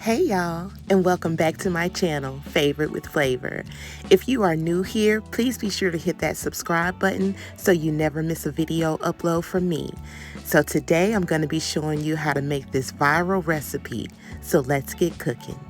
Hey y'all, and welcome back to my channel, Favorite with Flavor. If you are new here, please be sure to hit that subscribe button so you never miss a video upload from me. So today I'm going to be showing you how to make this viral recipe. So let's get cooking.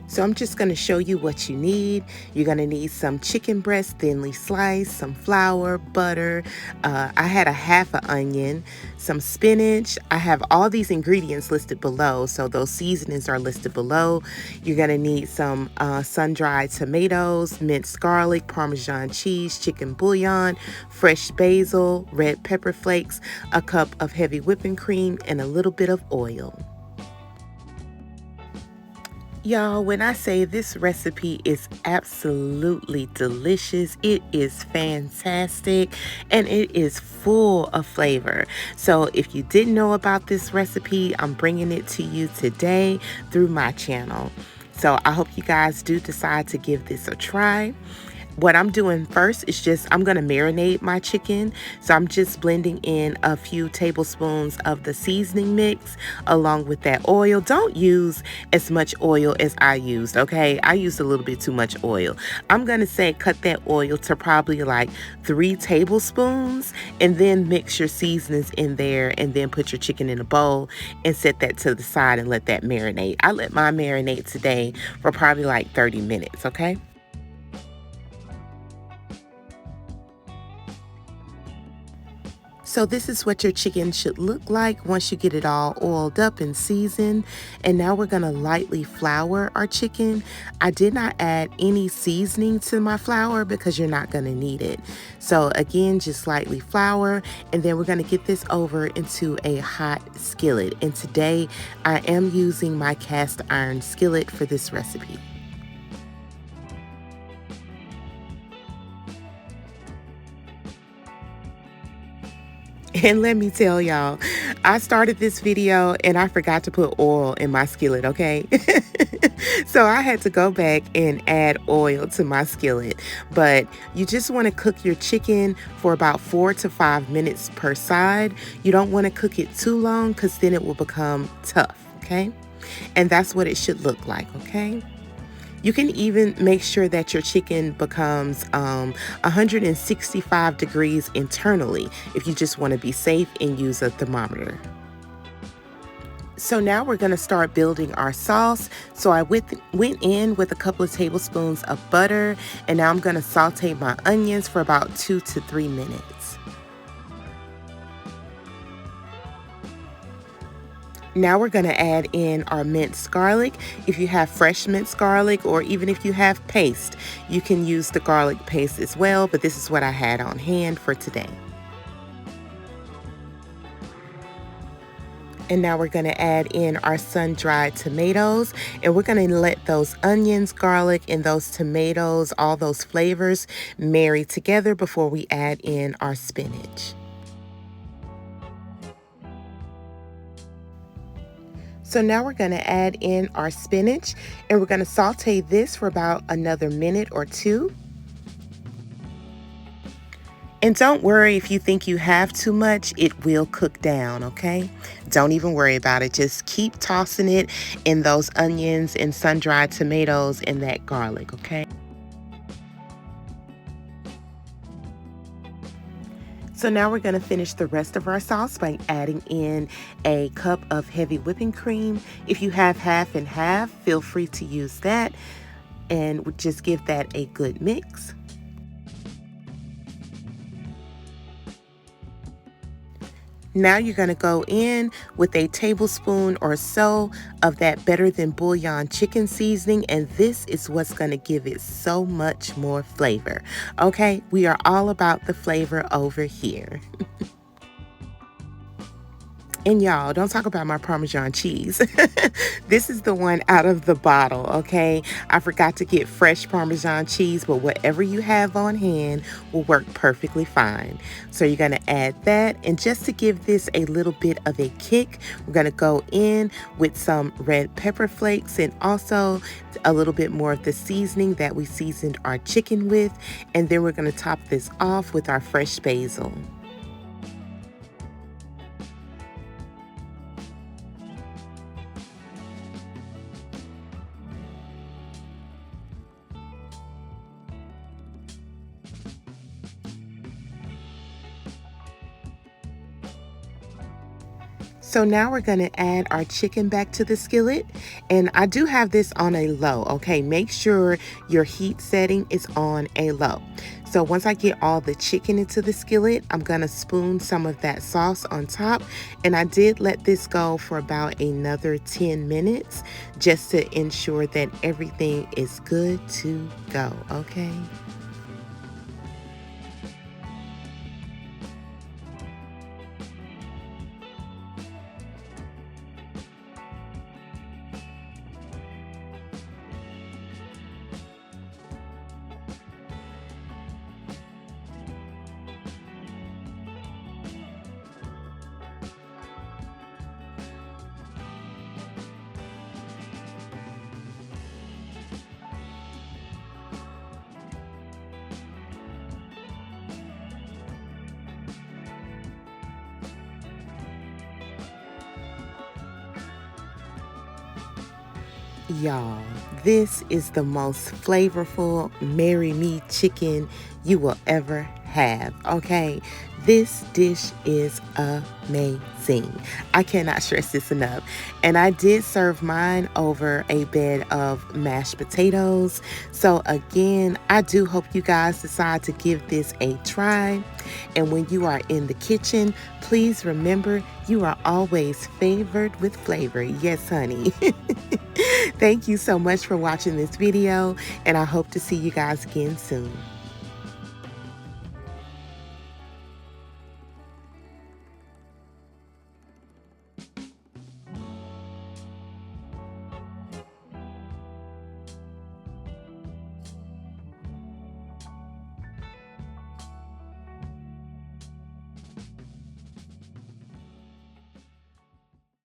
So I'm just going to show you what you need. You're going to need some chicken breast thinly sliced, some flour, butter. I had a half an onion, some spinach. I have all these ingredients listed below, so those seasonings are listed below. You're going to need some sun-dried tomatoes, minced garlic, Parmesan cheese, chicken bouillon, fresh basil, red pepper flakes, a cup of heavy whipping cream, and a little bit of oil. Y'all, when I say this recipe is absolutely delicious, it is fantastic and it is full of flavor. So if you didn't know about this recipe, I'm bringing it to you today through my channel. So I hope you guys do decide to give this a try. What I'm doing first is I'm going to marinate my chicken. So I'm just blending in a few tablespoons of the seasoning mix along with that oil. Don't use as much oil as I used, okay? I used a little bit too much oil. I'm going to say cut that oil to probably like 3 tablespoons and then mix your seasonings in there and then put your chicken in a bowl and set that to the side and let that marinate. I let mine marinate today for probably like 30 minutes, okay? So this is what your chicken should look like once you get it all oiled up and seasoned. And now we're going to lightly flour our chicken. I did not add any seasoning to my flour because you're not going to need it. So again, just lightly flour, and then we're going to get this over into a hot skillet. And today I am using my cast iron skillet for this recipe. And let me tell y'all, I started this video and I forgot to put oil in my skillet, okay? So I had to go back and add oil to my skillet. But you just want to cook your chicken for about 4 to 5 minutes per side. You don't want to cook it too long because then it will become tough, okay? And that's what it should look like, okay? You can even make sure that your chicken becomes 165 degrees internally if you just want to be safe and use a thermometer. So now we're going to start building our sauce. So I went in with a couple of tablespoons of butter, and now I'm going to saute my onions for about 2 to 3 minutes. Now we're going to add in our minced garlic. If you have fresh minced garlic, or even if you have paste, you can use the garlic paste as well, but this is what I had on hand for today. And now we're going to add in our sun-dried tomatoes, and we're going to let those onions, garlic, and those tomatoes, all those flavors, marry together before we add in our spinach. So now we're going to add in our spinach, and we're going to saute this for about another minute or 2. And don't worry if you think you have too much, it will cook down, okay? Don't even worry about it. Just keep tossing it in those onions and sun-dried tomatoes and that garlic, okay? So now we're going to finish the rest of our sauce by adding in a cup of heavy whipping cream. If you have half and half, feel free to use that, and just give that a good mix. Now you're going to go in with a tablespoon or so of that Better Than Bouillon chicken seasoning, and this is what's going to give it so much more flavor. Okay, we are all about the flavor over here. And y'all, don't talk about my Parmesan cheese. This is the one out of the bottle, okay? I forgot to get fresh Parmesan cheese, but whatever you have on hand will work perfectly fine. So you're going to add that, and just to give this a little bit of a kick, we're going to go in with some red pepper flakes and also a little bit more of the seasoning that we seasoned our chicken with, and then we're going to top this off with our fresh basil. So now we're going to add our chicken back to the skillet. And I do have this on a low, okay? Make sure your heat setting is on a low. So once I get all the chicken into the skillet, I'm going to spoon some of that sauce on top. And I did let this go for about another 10 minutes just to ensure that everything is good to go, okay? Y'all, this is the most flavorful Marry Me chicken you will ever have, okay? This dish is amazing. I cannot stress this enough. And I did serve mine over a bed of mashed potatoes. So again, I do hope you guys decide to give this a try. And when you are in the kitchen, please remember you are always favored with flavor. Yes, honey. Thank you so much for watching this video, and I hope to see you guys again soon.